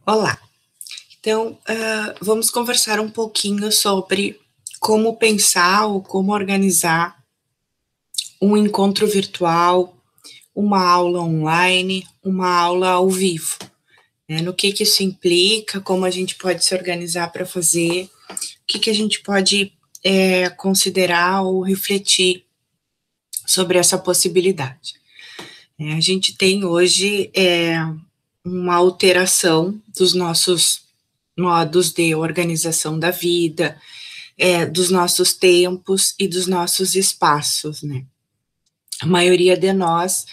Olá, então vamos conversar um pouquinho sobre como pensar ou como organizar um encontro virtual, uma aula online, uma aula ao vivo, né? No que isso implica, como a gente pode se organizar para fazer, o que a gente pode considerar ou refletir sobre essa possibilidade. A gente tem hoje uma alteração dos nossos modos de organização da vida, dos nossos tempos e dos nossos espaços, né? A maioria de nós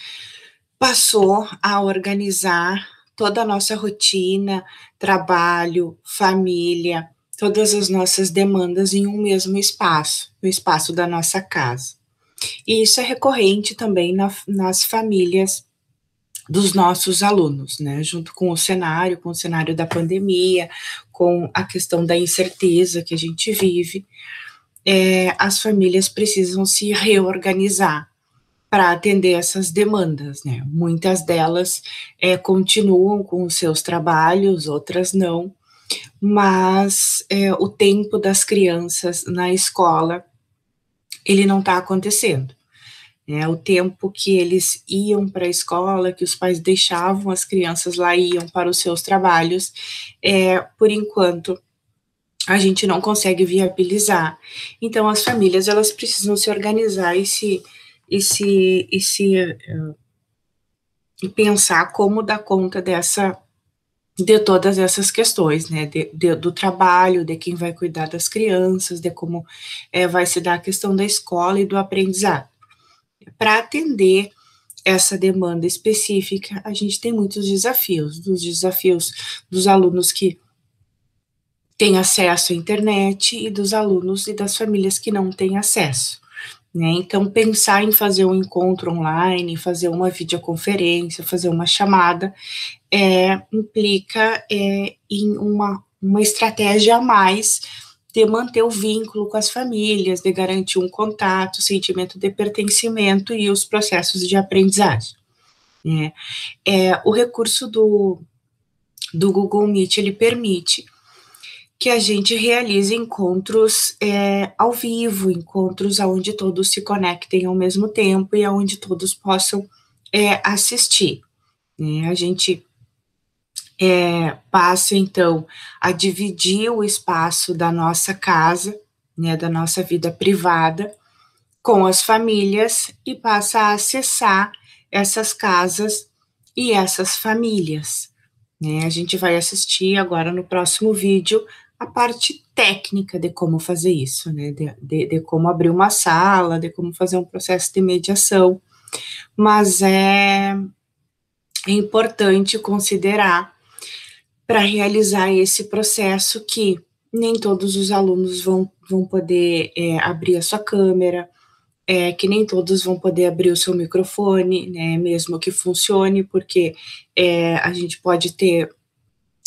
passou a organizar toda a nossa rotina, trabalho, família, todas as nossas demandas em um mesmo espaço, no espaço da nossa casa. E isso é recorrente também nas famílias dos nossos alunos, né, junto com o cenário da pandemia, com a questão da incerteza que a gente vive, as famílias precisam se reorganizar para atender essas demandas, né? Muitas delas continuam com os seus trabalhos, outras não, mas o tempo das crianças na escola, ele não está acontecendo. O tempo que eles iam para a escola, que os pais deixavam as crianças lá e iam para os seus trabalhos, por enquanto, a gente não consegue viabilizar. Então, as famílias, elas precisam se organizar e pensar como dar conta de todas essas questões, né, do trabalho, de quem vai cuidar das crianças, de como vai se dar a questão da escola e do aprendizado. Para atender essa demanda específica, a gente tem muitos desafios, dos desafios dos alunos que têm acesso à internet e dos alunos e das famílias que não têm acesso. Né? Então, pensar em fazer um encontro online, fazer uma videoconferência, fazer uma chamada, implica em uma estratégia a mais de manter o vínculo com as famílias, de garantir um contato, sentimento de pertencimento e os processos de aprendizagem. O recurso do Google Meet, ele permite que a gente realize encontros ao vivo, encontros onde todos se conectem ao mesmo tempo e onde todos possam assistir. A gente passa, então, a dividir o espaço da nossa casa, né, da nossa vida privada, com as famílias e passa a acessar essas casas e essas famílias. Né? A gente vai assistir agora no próximo vídeo a parte técnica de como fazer isso, né? De como abrir uma sala, de como fazer um processo de mediação, mas é importante considerar para realizar esse processo que nem todos os alunos vão poder abrir a sua câmera, que nem todos vão poder abrir o seu microfone, né, mesmo que funcione, porque a gente pode ter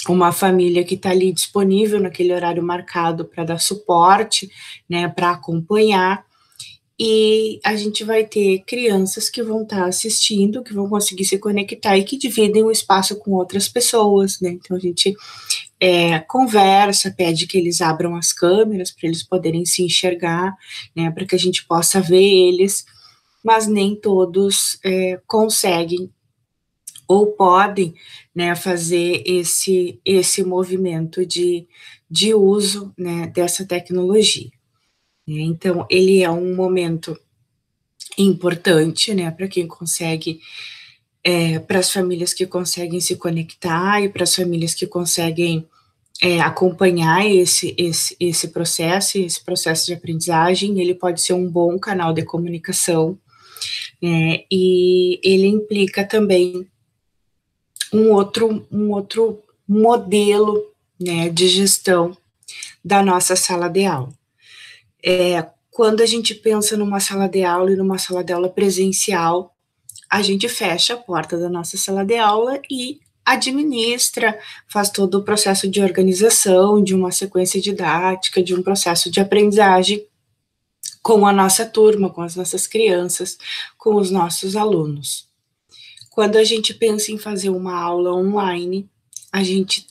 uma família que está ali disponível naquele horário marcado para dar suporte, né, para acompanhar, e a gente vai ter crianças que vão estar assistindo, que vão conseguir se conectar e que dividem o espaço com outras pessoas, né, então a gente conversa, pede que eles abram as câmeras para eles poderem se enxergar, né, para que a gente possa ver eles, mas nem todos conseguem ou podem, né, fazer esse movimento de uso, né, dessa tecnologia. Então, ele é um momento importante, né, para quem consegue, para as famílias que conseguem se conectar e para as famílias que conseguem acompanhar esse processo de aprendizagem. Ele pode ser um bom canal de comunicação, e ele implica também um outro modelo, né, de gestão da nossa sala de aula. Quando a gente pensa numa sala de aula e numa sala de aula presencial, a gente fecha a porta da nossa sala de aula e administra, faz todo o processo de organização, de uma sequência didática, de um processo de aprendizagem com a nossa turma, com as nossas crianças, com os nossos alunos. Quando a gente pensa em fazer uma aula online, a gente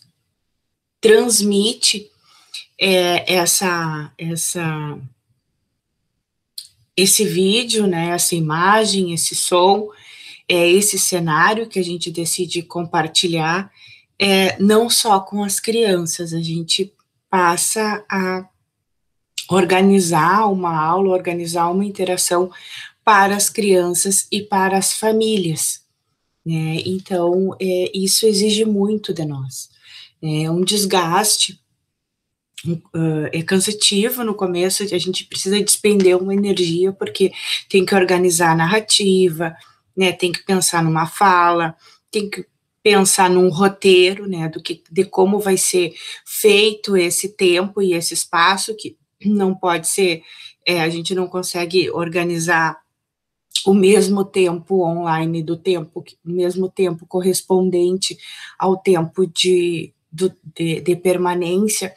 transmite esse vídeo, né, essa imagem, esse som, esse cenário que a gente decide compartilhar, não só com as crianças, a gente passa a organizar uma aula, organizar uma interação para as crianças e para as famílias, né? Então, isso exige muito de nós. É um desgaste, é cansativo no começo, a gente precisa despender uma energia, porque tem que organizar a narrativa, né? Tem que pensar numa fala, tem que pensar num roteiro, né? De como vai ser feito esse tempo e esse espaço, que não pode ser, a gente não consegue organizar o mesmo tempo online o mesmo tempo correspondente ao tempo de permanência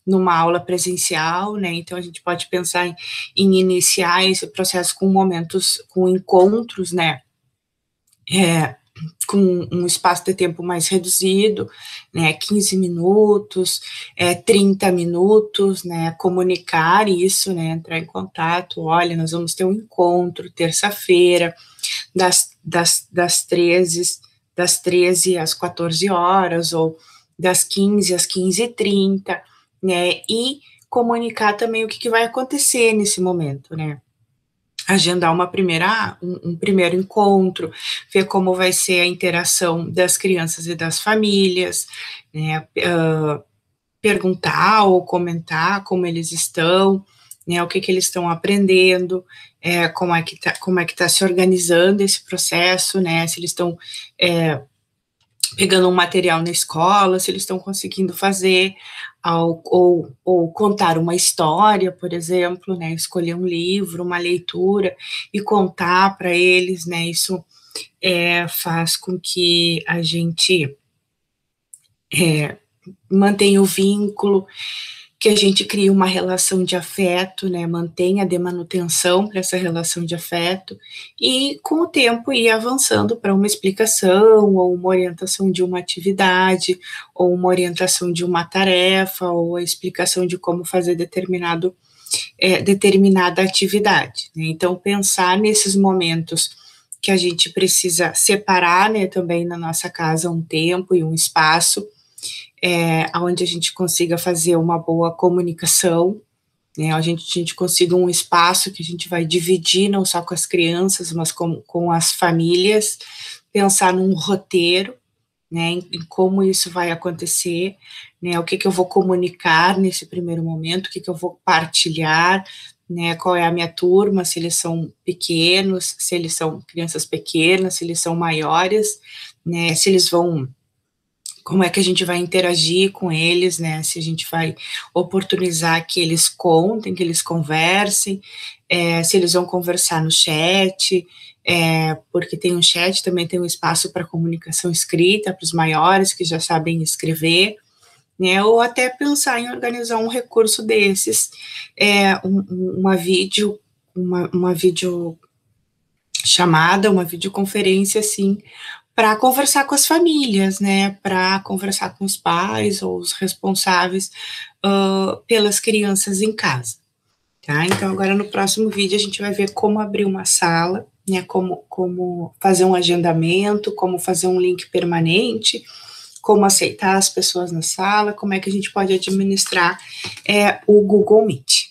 numa aula presencial, né? Então a gente pode pensar em iniciar esse processo com momentos, com encontros, né? Com um espaço de tempo mais reduzido, né, 15 minutos, 30 minutos, né, comunicar isso, né, entrar em contato, olha, nós vamos ter um encontro terça-feira, das 13 às 14 horas, ou das 15 às 15h30, né, e comunicar também o que vai acontecer nesse momento, né, agendar um primeiro encontro, ver como vai ser a interação das crianças e das famílias, né, perguntar ou comentar como eles estão, né, o que eles estão aprendendo, como é que tá se organizando esse processo, né, se eles estão pegando um material na escola, se eles estão conseguindo fazer, ou contar uma história, por exemplo, né, escolher um livro, uma leitura, e contar para eles, né, isso faz com que a gente mantenha o vínculo, que a gente crie uma relação de afeto, né, mantenha de manutenção para essa relação de afeto, e com o tempo ir avançando para uma explicação, ou uma orientação de uma atividade, ou uma orientação de uma tarefa, ou a explicação de como fazer determinada atividade, né? Então, pensar nesses momentos que a gente precisa separar, né, também na nossa casa um tempo e um espaço, onde a gente consiga fazer uma boa comunicação, né, a gente consiga um espaço que a gente vai dividir não só com as crianças, mas com as famílias, pensar num roteiro, né, em como isso vai acontecer, né, o que eu vou comunicar nesse primeiro momento, o que eu vou partilhar, né, qual é a minha turma, se eles são pequenos, se eles são crianças pequenas, se eles são maiores, né, se eles vão, como é que a gente vai interagir com eles, né, se a gente vai oportunizar que eles contem, que eles conversem, se eles vão conversar no chat, porque tem um chat, também tem um espaço para comunicação escrita, para os maiores que já sabem escrever, né, ou até pensar em organizar um recurso desses, uma videochamada, uma videoconferência, assim, para conversar com as famílias, né, para conversar com os pais ou os responsáveis pelas crianças em casa, tá? Então, agora no próximo vídeo a gente vai ver como abrir uma sala, né, como fazer um agendamento, como fazer um link permanente, como aceitar as pessoas na sala, como é que a gente pode administrar o Google Meet.